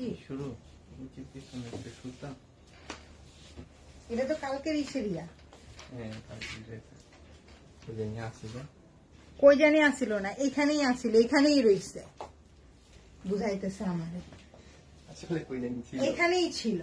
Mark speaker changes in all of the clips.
Speaker 1: কি
Speaker 2: শুরু নিচে পিছনে একটা সুতা।
Speaker 1: এটা তো কালকের ইসেরিয়া।
Speaker 2: হ্যাঁ কালকের ড্রেস ওই নিয়ে আসছিল।
Speaker 1: কই জানি আসিল না, এখানেই আসিল, এখানেই রইছে। বুঝাইতেছে আমাদের
Speaker 2: আসলে কই জানি ছিল,
Speaker 1: এখানেই ছিল।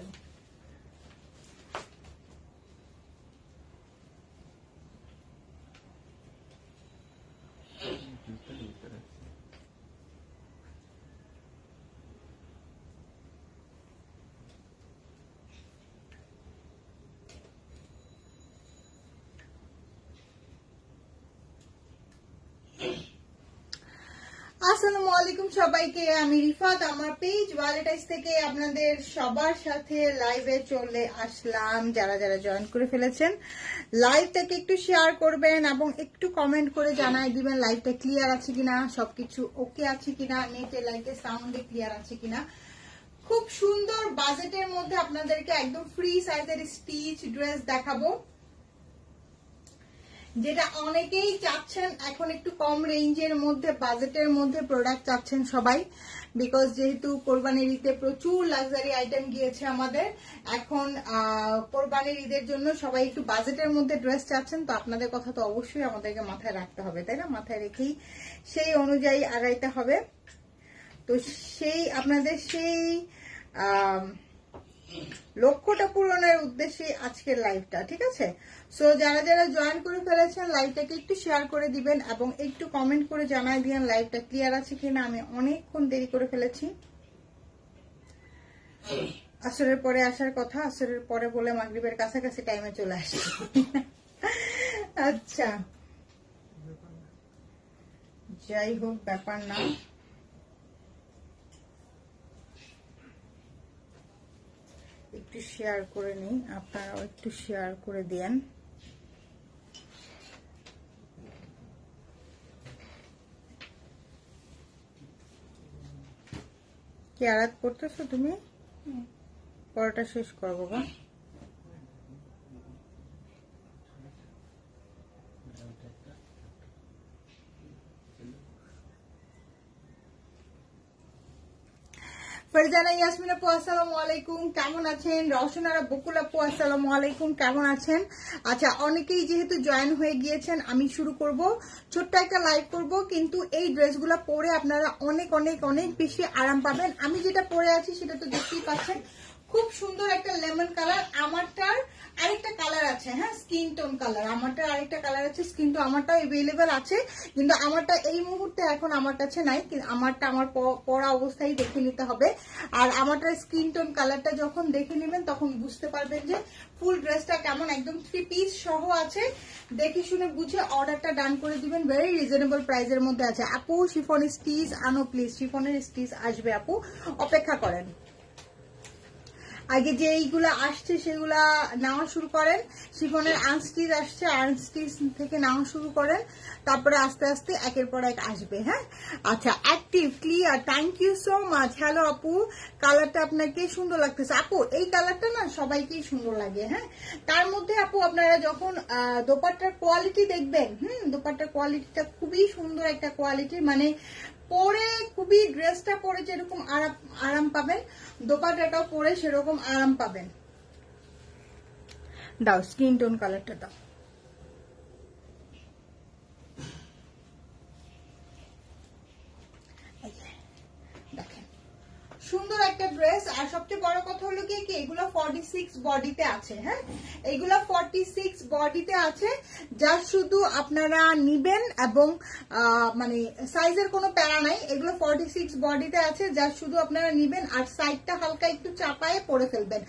Speaker 1: আসসালামু আলাইকুম সবাইকে, আমি রিফাত। আমার পেজ ওয়ালেটাইজ থেকে আপনাদের সবার সাথে লাইভে চলে আসলাম। যারা যারা জয়েন করে ফেলেছেন লাইভটাকে একটু শেয়ার করবেন এবং একটু কমেন্ট করে জানাই দিবেন লাইভটা ক্লিয়ার আছে কিনা, সবকিছু ওকে আছে কিনা, নেটে লাইটে সাউন্ডে ক্লিয়ার আছে কিনা। খুব সুন্দর বাজেটের মধ্যে আপনাদেরকে একদম ফ্রি সাইজের স্টিচ ড্রেস দেখাবো, যেটা অনেকেই চাচ্ছেন। এখন একটু কম রেঞ্জের মধ্যে বাজেটের মধ্যে প্রোডাক্ট চাচ্ছেন সবাই, বিকজ যেহেতু কোরবানির ঈদে প্রচুর লাক্সারি আইটেম গিয়েছে আমাদের। এখন কোরবানির ঈদের জন্য সবাই একটু বাজেটের মধ্যে ড্রেস চাচ্ছেন, তো আপনাদের কথা তো অবশ্যই আমাদেরকে মাথায় রাখতে হবে, তাই না? মাথায় রেখেই সেই অনুযায়ী আগাইতে হবে। তো সেই আপনাদের সেই লক্ষ্যটা পূরণের উদ্দেশ্যে আজকের লাইভটা, ঠিক আছে? সো যারা যারা জয়েন করে ফেলেছেন লাইভটাকে একটু শেয়ার করে দিবেন এবং একটু কমেন্ট করে জানাই দিবেন লাইভটা ক্লিয়ার আছে কিনা। আমি অনেকক্ষণ দেরি করে ফেলেছি, আসরের পরে আসার কথা, আসরের পরে বলে মাগরিবের কাছাকাছি টাইমে চলে আসছে। আচ্ছা যাই হোক, ব্যাপার না। একটু শেয়ার করে নিই, আপনারাও একটু শেয়ার করে দেন। কি আরাত করতেছো তুমি? পড়াটা শেষ করবো বা ফরজানা ইয়াসমিন আপু আসসালামু আলাইকুম, কেমন আছেন? রওশনারা বকুল আপু আসসালামু আলাইকুম, কেমন আছেন? আচ্ছা, অনেকেই যেহেতু জয়েন হয়ে গিয়েছেন, আমি শুরু করব, ছোট্ট একটা লাইভ করব, কিন্তু এই ড্রেসগুলো পরে আপনারা অনেক অনেক অনেক বেশি আরাম পাবেন। আমি যেটা পরে আছি সেটা তো দেখতেই পাচ্ছেন, খুব সুন্দর একটা লেমন কালার। আমারটার আরেকটা কালার আছে, হ্যাঁ, স্কিন টোন কালার। আমারটা আরেকটা কালার আছে স্কিন টোন, আমারটা এভেলেবেল আছে, কিন্তু আমারটা এই মুহূর্তে এখন আমার কাছে নাই। আমারটা আমার পরা অবস্থায় দেখে নিতে হবে। আর আমারটা স্কিন টোন কালারটা যখন দেখে নেবেন তখন বুঝতে পারবেন যে ফুল ড্রেসটা কেমন, একদম 3 পিস সহ আছে। দেখে শুনে বুঝে অর্ডারটা ডান করে দিবেন, ভেরি রিজনেবল প্রাইসের মধ্যে আছে। আপু শিফনের স্টিচ আনো প্লিজ, শিফনের স্টিচ আসবে আপু, অপেক্ষা করেন। আগে যে এইগুলা আসছে সেগুলা নেওয়া শুরু করেন, শিফনের আনস্টিচ আসছে, আনস্টিচ থেকে নেওয়া শুরু করেন, তারপরে আস্তে আস্তে একের পর এক আসবে। হ্যাঁ, আচ্ছা, active clear, thank you so much. Hello আপু, কালারটা আপনাকে সুন্দর লাগতেছে। আপু এই কালারটা না সবাইকেই সুন্দর লাগে। হ্যাঁ, তার মধ্যে আপু আপনারা যখন দোপাট্টার কোয়ালিটি দেখবেন, দোপাট্টার কোয়ালিটিটা খুবই সুন্দর একটা কোয়ালিটির, মানে পরে খুবই, ড্রেসটা পরে যেরকম আরাম পাবেন, দোপাট্টাটাও পরে সেরকম আরাম পাবেন। দাও স্কিন টোন কালারটা দাও। দেখেন সুন্দর একটা ড্রেস। আর সবচেয়ে বড় কথা হলো কি এগুলো 46 বডিতে আছে। হ্যাঁ, এগুলো 46 বডিতে আছে, যা শুধু আপনারা নিবেন এবং মানে সাইজের কোনো প্যারা নাই। এগুলো 46 বডিতে আছে, যা শুধু আপনারা নিবেন আর সাইডটা হালকা একটু চাপায়ে পরে ফেলবেন।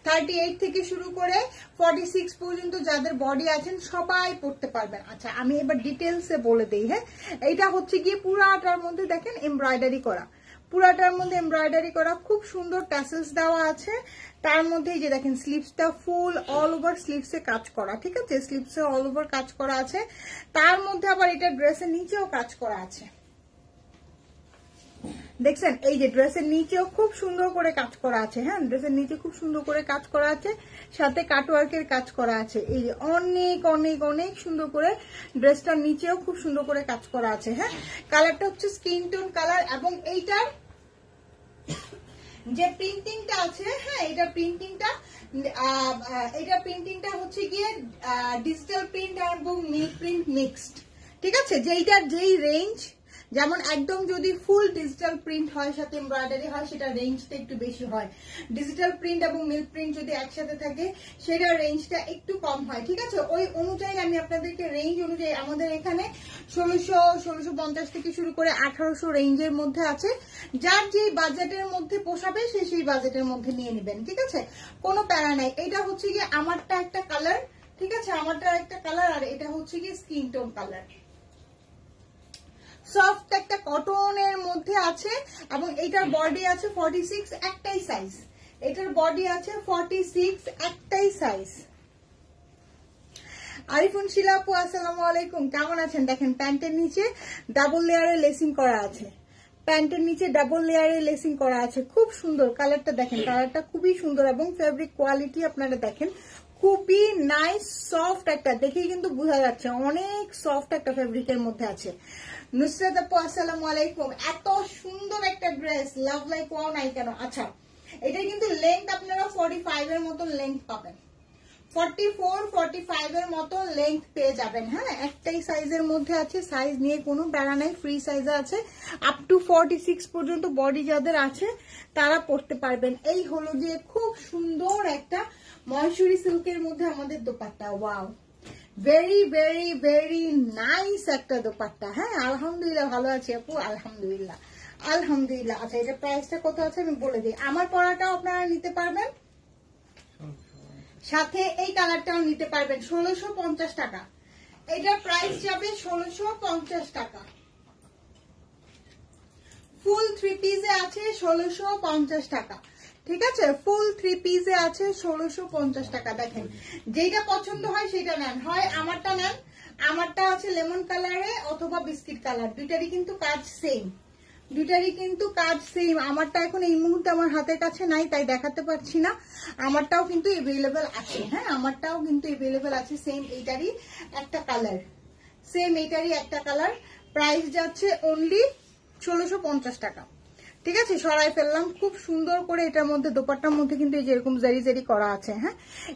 Speaker 1: 38 থেকে শুরু করে 46 পর্যন্ত যাদের বডি আছেন সবাই পড়তে পারবেন। আচ্ছা, আমি এবার ডিটেলসে বলে দিই। হ্যাঁ, এইটা হচ্ছে গিয়ে পুরাটার মধ্যে দেখেন এমব্রয়ডারি করা, পুরাটার মধ্যে এমব্রয়ডারি করা, খুব সুন্দর ট্যাসেলস দেওয়া আছে। তার মধ্যে যে দেখেন স্লিভসটা ফুল অল ওভার স্লিভসে কাজ করা, ঠিক আছে, স্লিভসে অল ওভার কাজ করা আছে। তার মধ্যে আবার এটা ড্রেসের নিচেও কাজ করা আছে, দেখছেন? এই যে ড্রেসের নিচেও খুব সুন্দর করে কাজ করা আছে। হ্যাঁ, ড্রেসের নিচে খুব সুন্দর করে কাজ করা আছে, সাথে কাটওয়ার্কের কাজ করা আছে। এই যে অনেক অনেক অনেক সুন্দর করে ড্রেসটার নিচেও খুব সুন্দর করে কাজ করা আছে। হ্যাঁ, কালারটা হচ্ছে স্কিন টোন কালার এবং যে প্রিন্টিংটা আছে, হ্যাঁ এটা প্রিন্টিংটা হচ্ছে গিয়ে ডিজিটাল প্রিন্ট এবং মিল্ক প্রিন্ট মিক্সড, ঠিক আছে। যেইটার যেই রেঞ্জ, যেমন একদম যদি ফুল ডিজিটাল প্রিন্ট হয় সাথে এমব্রয়ডারি হয় সেটা রেঞ্জটা একটু বেশি হয়, ডিজিটাল প্রিন্ট এবং মিল্ক প্রিন্ট যদি একসাথে থাকে সেটা রেঞ্জটা একটু কম হয়, ঠিক আছে। ওই অনুযায়ী আমি আপনাদেরকে রেঞ্জ অনুযায়ী, আমাদের এখানে 1650 থেকে শুরু করে 1800 রেঞ্জের মধ্যে আছে। যার যে বাজেটের মধ্যে পোষাবে সেই বাজেটের মধ্যে নিয়ে নেবেন, ঠিক আছে, কোনো প্যারা নাই। এটা হচ্ছে গিয়ে আমারটা একটা কালার, ঠিক আছে, আমারটা একটা কালার, আর এটা হচ্ছে গিয়ে স্কিন টোন কালার। সফট একটা কটনের মধ্যে আছে এবং এটার বডি আছে 46, একটাই সাইজ। এটার বডি আছে 46, একটাই সাইজ। আরিফুন শিলা আপু আসসালামু আলাইকুম, কেমন আছেন? দেখেন প্যান্টের নিচে ডাবল লেয়ারে লেসিং করা আছে, প্যান্টের নিচে ডাবল লেয়ারে লেসিং করা আছে, খুব সুন্দর কালারটা দেখেন, কালারটা খুবই সুন্দর এবং ফেব্রিক কোয়ালিটি আপনারা দেখেন খুবই নাইস সফট একটা, দেখেই কিন্তু বোঝা যাচ্ছে অনেক সফট একটা ফেব্রিকের মধ্যে আছে। নুসরাত আপু আসসালামু আলাইকুম, এত সুন্দর একটা ড্রেস, লাভ লাইক ওয়াও নাই কেন। আচ্ছা এটা কিন্তু লেন্থ আপনারা 45 এর মতো লেন্থ পাবেন, 44, 45 এর মতো লেন্থ পেয়ে যাবেন, হ্যাঁ একটাই সাইজের মধ্যে আছে, সাইজ নিয়ে কোনো প্যারা নাই, ফ্রি সাইজে আছে, আপ টু 46 পর্যন্ত বডি যাদের আছে তারা পড়তে পারবেন। এই হলো যে খুব সুন্দর একটা ময়ূরী সিল্কের মধ্যে আমাদের dupatta, wow very very very nice একটা দোপাট্টা। হ্যাঁ আলহামদুলিল্লাহ ভালো আছি আপু, আলহামদুলিল্লাহ আলহামদুলিল্লাহ। আচ্ছা এটা প্রাইসটা কত আছে আমি বলে দিই, আমার পরাটাও আপনারা নিতে পারবেন, সাথে এই কালারটাও নিতে পারবেন 1650 টাকা। এটার প্রাইস যাবে 1650 টাকা। ফুল 3 পিসে আছে 1650 টাকা, ঠিক আছে, ফুল 3 পিসে আছে 1650 টাকা। দেখেন যেটা পছন্দ হয় সেটা নেন, হয় আমারটা নেন, আমারটা আছে লেমন কালারে অথবা বিস্কিট কালার, দুইটারই কিন্তু কাজ সেম, দুইটারই কিন্তু কাজ সেম। আমারটা এখন এই মুহূর্তে আমার হাতের কাছে নাই তাই দেখাতে পারছি না, আমারটাও কিন্তু এভেলেবেল আছে, হ্যাঁ আমারটাও কিন্তু এভেলেবেল আছে, সেম এইটারই একটা কালার, সেম এইটারই একটা কালার। প্রাইস যাচ্ছে অনলি 1650 টাকা, ঠিক আছে। সরাই ফেললাম খুব সুন্দর করে, এটার মধ্যে দোপাট্টার মধ্যে কিন্তু এই যেরকম জারি জারি করা আছে, হ্যাঁ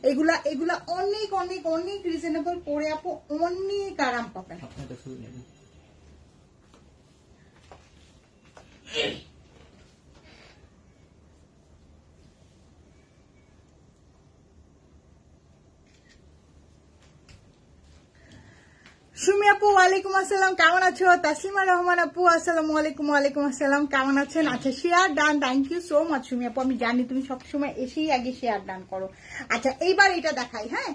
Speaker 1: এগুলা অনেক অনেক অনেক রিজনেবল পরে আপু অনেক আরাম পাবেন। সুমি আপু ওয়ালাইকুম আসসালাম, কেমন আছো? তাসলিমা রহমান আপু আসসালামু আলাইকুম, ওয়ালাইকুম আসসালাম, কেমন আছেন? আচ্ছা share done, thank you so much Sumi আপু, আমি জানি তুমি সবসময় এসেই আগে শেয়ার ডান করো। আচ্ছা এইবার এটা দেখাই, হ্যাঁ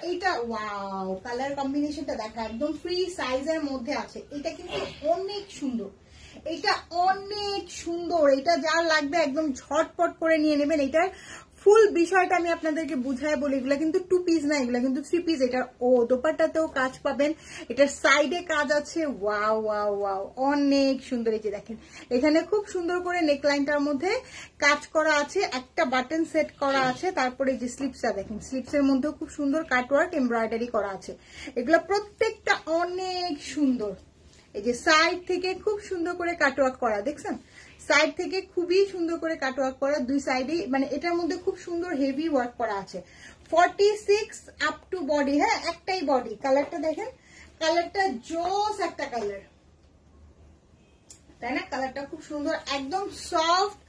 Speaker 1: এইটা ওয়াও কালার কম্বিনেশনটা দেখা, একদম ফ্রি সাইজের মধ্যে আছে, এটা কিন্তু অনেক সুন্দর, এটা অনেক সুন্দর, এটা যার লাগবে একদম ঝটপট করে নিয়ে নেবেন। এটার ফুল বিষয়টা আমি আপনাদেরকে বুঝায় বলি, এগুলা কিন্তু 2 পিস না, এগুলা কিন্তু 3 পিস। এটা দোপাট্টাতেও কাজ পাবেন, এটার সাইডে কাজ আছে, ওয়াও ওয়াও ওয়াও অনেক সুন্দর। এই যে দেখেন এখানে খুব সুন্দর করে নেকলাইনটার মধ্যে কাজ করা আছে, একটা বাটন সেট করা আছে, তারপরে যে স্লিপসটা দেখেন, স্লিপসের মধ্যেও খুব সুন্দর কাটওয়ার্ক এমব্রয়ডারি করা আছে, এগুলা প্রত্যেকটা অনেক সুন্দর। এই যে সাইড থেকে খুব সুন্দর করে কাটওয়ার্ক করা, দেখছেন সাইড থেকে খুবই সুন্দর করে কাটওয়ার্ক করা, দুই সাইডে, মানে এটার মধ্যে খুব সুন্দর হেভি ওয়ার্ক করা আছে। 46 আপ টু বডি, হ্যাঁ একটাই বডি। কালারটা দেখেন, কালারটা জোস একটা কালার, তাই না? কালারটা খুব সুন্দর, একদম সফট,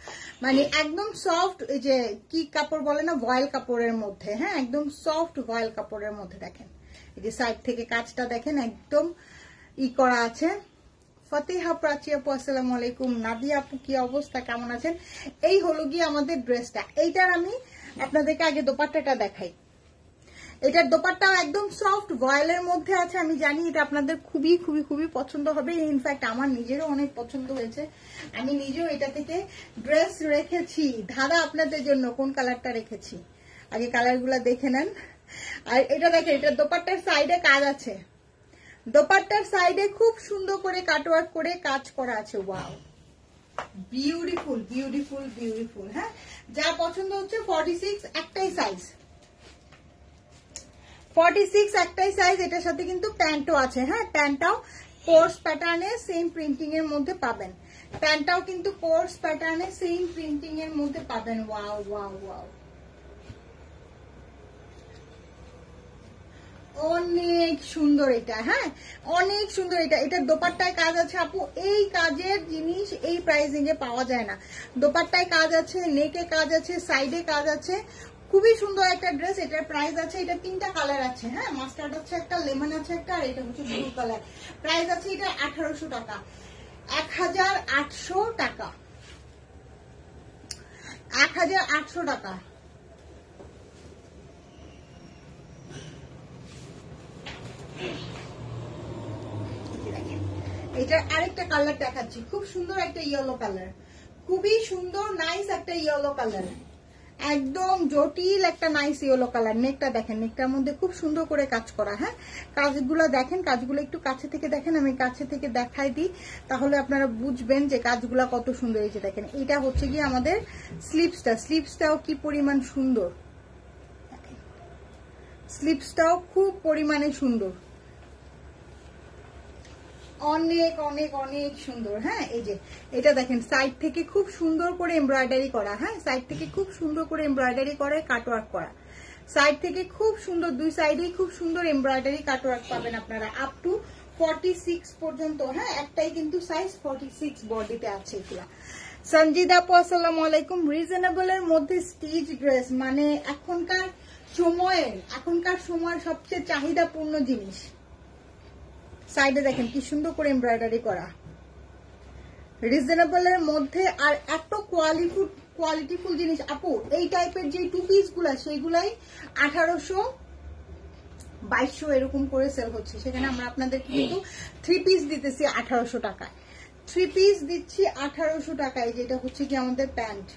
Speaker 1: মানে একদম সফট, এই যে কি কাপড় বলে না, ভয়েল কাপড়ের মধ্যে, হ্যাঁ একদম সফট ভয়েল কাপড়ের মধ্যে। দেখেন এই যে সাইড থেকে কাজটা দেখেন একদম ই করা আছে। ফতেহা প্রাচী আপু আসসালামু আলাইকুম, নাদিয়া আপু কি অবস্থা, কেমন আছেন? এই হলো গিয়ে আমাদের ড্রেসটা। এইটার আমি আপনাদেরকে আগে দোপাট্টাটা দেখাই, এটার দোপাট্টাও একদম সফট ভয়েলের মধ্যে আছে, আমি জানি এটা আপনাদের খুবই খুবই খুবই পছন্দ হবে, ইনফ্যাক্ট আমার নিজেরও অনেক পছন্দ হয়েছে, আমি নিজেও এটা থেকে ড্রেস রেখেছি। ধাঁধা আপনাদের জন্য কোন কালারটা রেখেছি, আগে কালারগুলা দেখে নেন। আর এটা দেখেন, এটার দোপাট্টার সাইডে কাজ আছে, দোপাট্টার সাইডে খুব সুন্দর করে কাটওয়ার্ক করে কাজ করা আছে, ওয়াও বিউটিফুল বিউটিফুল বিউটিফুল। হ্যাঁ যা পছন্দ হচ্ছে 46 একটাই সাইজ, 46 একটাই সাইজ। এটার সাথে কিন্তু প্যান্টও আছে, হ্যাঁ প্যান্টটাও কোর্স প্যাটার্নে সেম প্রিন্টিং এর মধ্যে পাবেন। প্যান্টটাও কিন্তু কোর্স প্যাটার্নে সেম প্রিন্টিং এর মধ্যে পাবেন। ওয়াও ওয়াও ওয়াও, অনেক সুন্দর এটা। হ্যাঁ, অনেক সুন্দর এটা। এটার দোপাট্টায় কাজ আছে আপু, এই কাজের জিনিস এই প্রাইসিং এ পাওয়া যায় না। দোপাট্টায় কাজ আছে, নেকে কাজ আছে, সাইডে কাজ আছে, খুবই সুন্দর একটা ড্রেস। এটার প্রাইস আছে, এটা 3টা কালার আছে। হ্যাঁ, মাস্টার্ড আছে একটা, লেমন আছে একটা, আর এটা হচ্ছে ব্লু কালার। প্রাইস আছে এটা 1800 টাকা, 1800 টাকা, 1800 টাকা। এটার আরেকটা কালার দেখাচ্ছি, খুব সুন্দর একটা ইয়েলো কালার, খুবই সুন্দর নাইস একটা ইয়েলো কালার, একদম জটিল একটা নাইস ইয়েলো কালার। নেকটা দেখেন, নেকটার মধ্যে খুব সুন্দর করে কাজ করা। হ্যাঁ, কাজগুলো দেখেন, কাজগুলো একটু কাছে থেকে দেখেন, আমি কাছে থেকে দেখাই দিই, তাহলে আপনারা বুঝবেন যে কাজগুলো কত সুন্দর। এই যে দেখেন, এটা হচ্ছে কি আমাদের স্লিপসটা, স্লিপসটাও কি পরিমাণ সুন্দর, স্লিপসটাও খুব পরিমাণে সুন্দর, অনেক অনেক অনেক সুন্দর। হ্যাঁ, এই যে এটা দেখেন, সাইড থেকে খুব সুন্দর করে এমব্রয়ডারি করা। হ্যাঁ, সাইড থেকে খুব সুন্দর করে এমব্রয়ডারি করে কাটওয়ার্ক করা, সাইড থেকে খুব সুন্দর, দুই সাইডেই খুব সুন্দর এমব্রয়ডারি কাটওয়ার্ক পাবেন আপনারা আপ টু 46 পর্যন্ত। হ্যাঁ, একটাই কিন্তু সাইজ 46 বডিতে আছে এগুলা। সঞ্জিদা আপু আসসালামু আলাইকুম। রিজনেবল এর মধ্যে স্টিচ ড্রেস মানে এখনকার সময়ের সবচেয়ে চাহিদাপূর্ণ জিনিস। সাইডে দেখেন কি সুন্দর করে এমব্রয়ডারি করা, রিজনেবল এর মধ্যে, আর এত কোয়ালিটিফুল জিনিস আপু। এই টাইপের যে টু পিস গুলা, সেইগুলাই 1800 2200 এরকম করে সেল হচ্ছে। সেখানে আমরা আপনাদের কিন্তু 3 পিস দিতেছি 1800 টাকায়, 3 পিস দিচ্ছি 1800 টাকায়। যেটা হচ্ছে কি আমাদের প্যান্ট,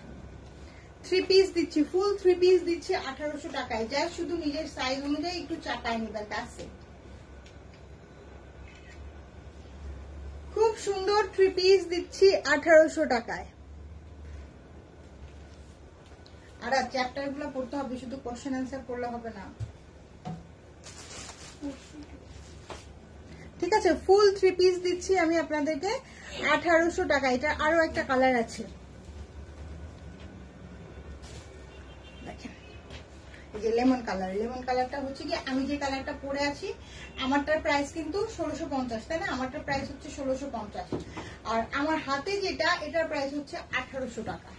Speaker 1: 3 পিস দিচ্ছি, ফুল 3 পিস দিচ্ছি 1800 টাকায়। যা শুধু নিজের সাইজ অনুযায়ী একটু চাপায় নিবেন, আছে খুব সুন্দর 3 পিস দিচ্ছি 1800 টাকায়। আর চ্যাপ্টার গুলো পড়তে হবে, শুধু কোশ্চেন অ্যান্সার করলে হবে না, ঠিক আছে। ফুল 3 পিস দিচ্ছি আমি আপনাদেরকে 1800 টাকা। এটা আরো একটা কালার আছে, দেখেন এই যে লেমন কালার। লেমন কালারটা হচ্ছে কি, আমি যে কালারটা পরে আছি আমারটার প্রাইস কিন্তু 1650, তাই না? আমারটার প্রাইস হচ্ছে 1650, আর আমার হাতে যেটা এটার প্রাইস হচ্ছে 1800 টাকা।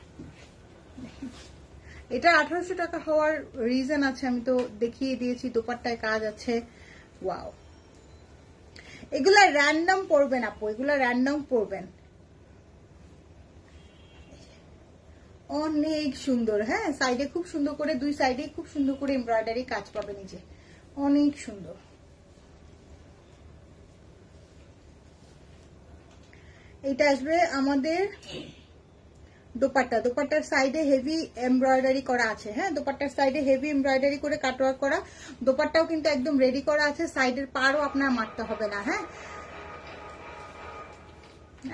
Speaker 1: এটা 1800 টাকা হওয়ার রিজন আছে, আমি তো দেখিয়ে দিয়েছি। দোপাট্টায় কাজ আছে, ওয়াও। এগুলা র্যান্ডম পড়বেন আপু, এগুলা র্যান্ডম পড়বেন, অনেক সুন্দর। হ্যাঁ, সাইডে খুব সুন্দর করে, দুই সাইডে খুব সুন্দর করে এমব্রয়ডারি কাজ পাবেন, এই যে অনেক সুন্দর। এটা আসবে আমাদের দোপাট্টা, দোপাট্টার সাইডে হেভি এমব্রয়ডারি করা আছে। হ্যাঁ, দোপাট্টার সাইডে হেভি এমব্রয়ডারি করে কাটওয়ার্ক করা। দোপাট্টাও কিন্তু একদম রেডি করা আছে, সাইডের পাড়ও আপনার মারতে হবে না। হ্যাঁ,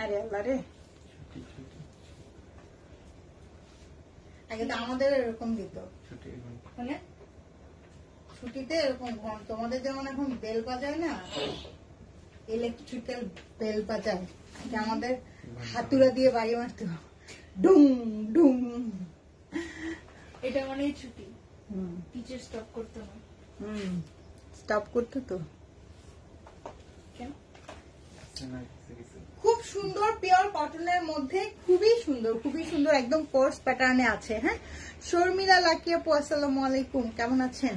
Speaker 1: আরে আল্লাহ রে, আগে তো আমাদের এরকম দিত, মানে ছুটিতে এরকম ঘন। তোমাদের যেমন এখন বেল বাজায় না, ইলেকট্রিক্যাল বেল বাজায়, আমাদের হাতুড়া দিয়ে বাড়ি মারতো, ডুম ডুম।
Speaker 3: এটা মানে ছুটি, টিচার স্টপ করতো না।
Speaker 1: স্টপ করতো তো।
Speaker 3: কেন?
Speaker 1: খুব সুন্দর পিওর কটনের মধ্যে, খুবই সুন্দর, খুবই সুন্দর, একদম কোর্স প্যাটার্নে আছে। হ্যাঁ, শর্মিলা লাকি আপু আসসালামু আলাইকুম, কেমন আছেন?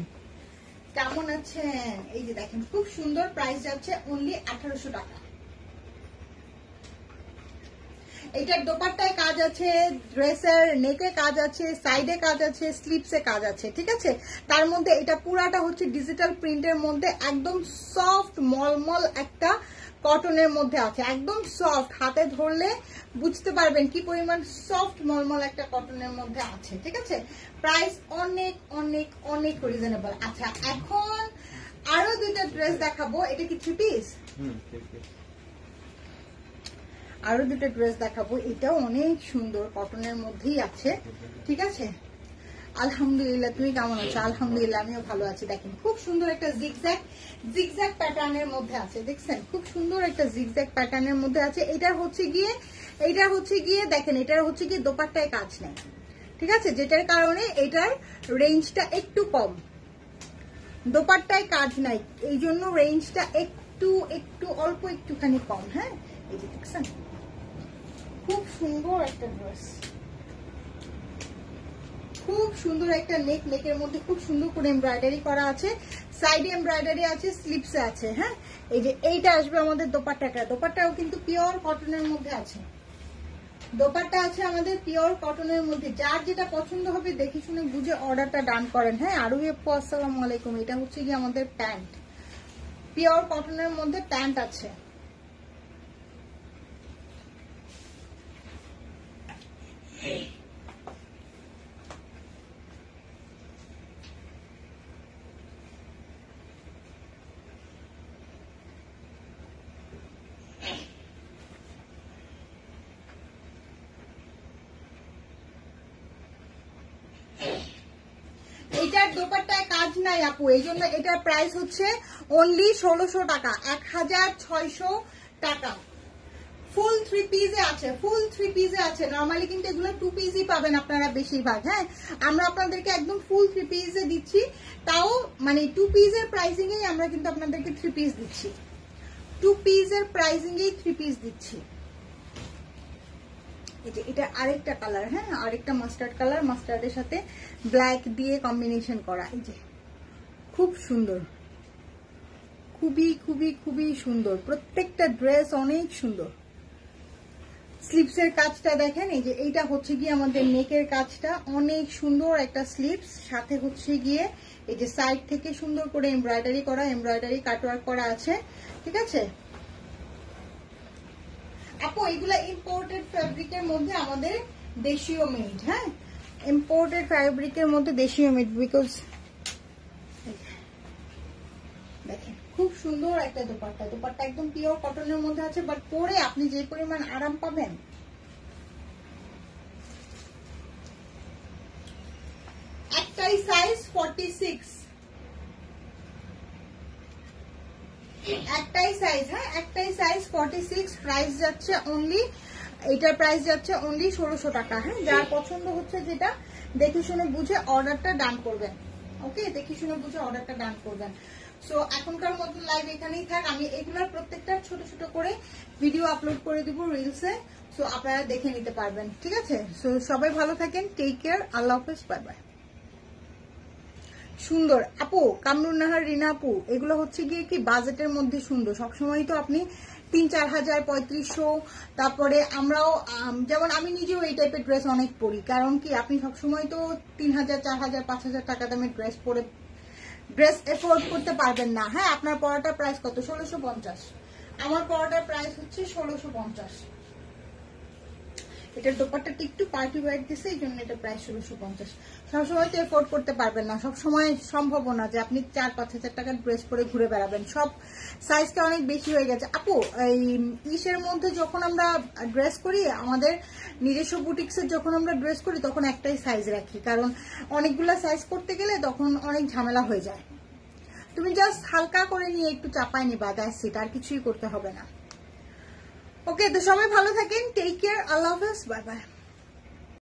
Speaker 1: কেমন আছেন? এই যে দেখেন, খুব সুন্দর, প্রাইস যাচ্ছে অনলি 1800 টাকা। এটার দোপাট্টায় কাজ আছে, ড্রেসের নেকে কাজ আছে, সাইডে কাজ আছে, স্লিপসে কাজ আছে, ঠিক আছে। তার মধ্যে এটা পুরাটা হচ্ছে ডিজিটাল প্রিন্টের মধ্যে, একদম সফট মলমল একটা কটনের মধ্যে আছে, একদম সফট। হাতে ধরলে বুঝতে পারবেন কি পরিমাণ সফট মলমল একটা কটনের মধ্যে আছে, ঠিক আছে। প্রাইস অনেক অনেক অনেক রিজনেবল। আচ্ছা, এখন আরো দুইটা ড্রেস দেখাবো। এটা কি 3 পিস? আরো দুটো ড্রেস দেখাবো, এটাও অনেক সুন্দর, কটনের মধ্যেই আছে, ঠিক আছে। আলহামদুলিল্লাহ, তুমি কেমন আছো? আলহামদুলিল্লাহ, আমিও ভালো আছি। দেখেন, খুব সুন্দর একটা জিগজ্যাগ প্যাটার্নের মধ্যে আছে, দেখছেন? খুব সুন্দর একটা জিগজ্যাগ প্যাটার্নের মধ্যে আছে। এটার হচ্ছে গিয়ে এইটা হচ্ছে গিয়ে দেখেন, এটার হচ্ছে গিয়ে দোপাট্টায় কাজ নেই, ঠিক আছে, যেটার কারণে এটার রেঞ্জটা একটু কম, দোপাট্টায় কাজ নাই, এই জন্য রেঞ্জটা একটু একটু অল্প একটুখানি কম। হ্যাঁ, এই যে দেখছেন, খুব সুন্দর একটা ড্রেস, খুব সুন্দর একটা নেক, নেকের মধ্যে খুব সুন্দর করে এমব্রয়ডারি করা আছে, সাইডে এমব্রয়ডারি আছে, স্লিপসে আছে। হ্যাঁ, এই যে এইটা আসবে আমাদের দোপাট্টাটা, দোপাট্টাও কিন্তু পিওর কটনের মধ্যে আছে, দোপাট্টা আছে আমাদের পিওর কটনের মধ্যে। যার যেটা পছন্দ হবে দেখে শুনে বুঝে অর্ডারটা ডান করেন। হ্যাঁ, আরো আপু আসসালামু আলাইকুম। এটা হচ্ছে কি আমাদের প্যান্ট, পিওর কটনের মধ্যে প্যান্ট আছে। এইটার দোপাট্টায় কাজ নাই আপু, এই জন্য এটার প্রাইস হচ্ছে অনলি 1600 টাকা, 1600 টাকা। ফুল 3 পিসে আছে, ফুল 3 পিসে আছে। নরমালি কিন্তু এগুলো 2 পিসই পাবেন আপনারা বেশিরভাগ। হ্যাঁ, আমরা আপনাদেরকে একদম ফুল 3 পিসে দিচ্ছি, তাও মানে 2 পিসের প্রাইসিং এ আমরা কিন্তু আপনাদেরকে 3 পিস দিচ্ছি, 2 পিসের প্রাইসিং এ 3 পিস দিচ্ছি। এটা আরেকটা কালার, হ্যাঁ, আরেকটা মাস্টার্ড কালার, মাস্টার্ডের সাথে ব্ল্যাক দিয়ে কম্বিনেশন করা। এই যে খুব সুন্দর, খুবই খুবই খুবই সুন্দর, প্রত্যেকটা ড্রেস অনেক সুন্দর। স্লিপসের কাজটা দেখেন, এই যে এইটা হচ্ছে গিয়ে আমাদের নেকের কাজটা অনেক সুন্দর একটা স্লিপস, সাথে হচ্ছে গিয়ে এই যে সাইড থেকে সুন্দর করে এমব্রয়ডারি করা, এমব্রয়ডারি কাটওয়ার্ক করা আছে, ঠিক আছে আপু। এগুলা ইম্পোর্টেড ফ্যাব্রিকের মধ্যে আমাদের দেশীয় মেড। হ্যাঁ, ইম্পোর্টেড ফ্যাব্রিকের মধ্যে দেশীয় মেড, বিকজ দেখেন খুব সুন্দর একটা দোপাট্টা, দোপাট্টা একদম পিওর কটনের মধ্যে আছে, বাট পরে আপনি যে পরিমাণ আরাম পাবেন। একটাই সাইজ 46, একটাই সাইজ। হ্যাঁ, একটাই সাইজ 46, প্রাইস যাচ্ছে অনলি, এটার প্রাইস যাচ্ছে অনলি 1600 টাকা। হ্যাঁ, যার পছন্দ হচ্ছে যেটা দেখে শুনে বুঝে অর্ডারটা ডান করবেন। ওকে, দেখে শুনে বুঝে অর্ডারটা ডান করবেন। সো এখনকার মতো লাইভ এখানেই থাক, আমি এগুলোর প্রত্যেকটা ছোট ছোট করে ভিডিও আপলোড করে দিব রিলসে, সো আপনারা দেখে নিতে পারবেন, ঠিক আছে। সো সবাই ভালো থাকেন, টেক কেয়ার, আল্লাহ হাফেজ, বাই বাই। সুন্দর আপু, কামরুন নাহার, রিনা আপু, এগুলো হচ্ছে গিয়ে কি বাজেটের মধ্যে সুন্দর। সবসময় তো আপনি 3-4 হাজার, 3500, তারপরে আমরাও যেমন আমি নিজেও এই টাইপের ড্রেস অনেক পরি, কারণ কি আপনি সবসময় তো 3000, 4000, 5000 টাকা দামের ড্রেস পরে ড্রেস এফোর্ড করতে পারবেন না। হ্যাঁ, আপনার পড়াটার প্রাইস কত? 1650। আমার পড়াটার প্রাইস হচ্ছে 1650। এটার দোপাট্টাটা একটু পার্টি ওয়্যার দিছে, এই জন্য এটা প্রায় 1650। সবসময় তো এফোর্ড করতে পারবেন না, সবসময় সম্ভব না যে আপনি 4-5 হাজার টাকার ড্রেস পরে ঘুরে বেড়াবেন, সব সাইজটা অনেক বেশি হয়ে গেছে আপু। এই ইসের মধ্যে যখন আমরা ড্রেস করি, আমাদের নিজস্ব বুটিক্সের যখন আমরা ড্রেস করি, তখন একটাই সাইজ রাখি, কারণ অনেকগুলা সাইজ করতে গেলে তখন অনেক ঝামেলা হয়ে যায়। তুমি জাস্ট হালকা করে নিয়ে একটু চাপায় নিবা, দ্যাটস ইট, আর কিছুই করতে হবে না। ওকে, তো সবাই ভালো থাকেন, টেক কেয়ার, আল্লাহ হাফেজ, বাই বাই।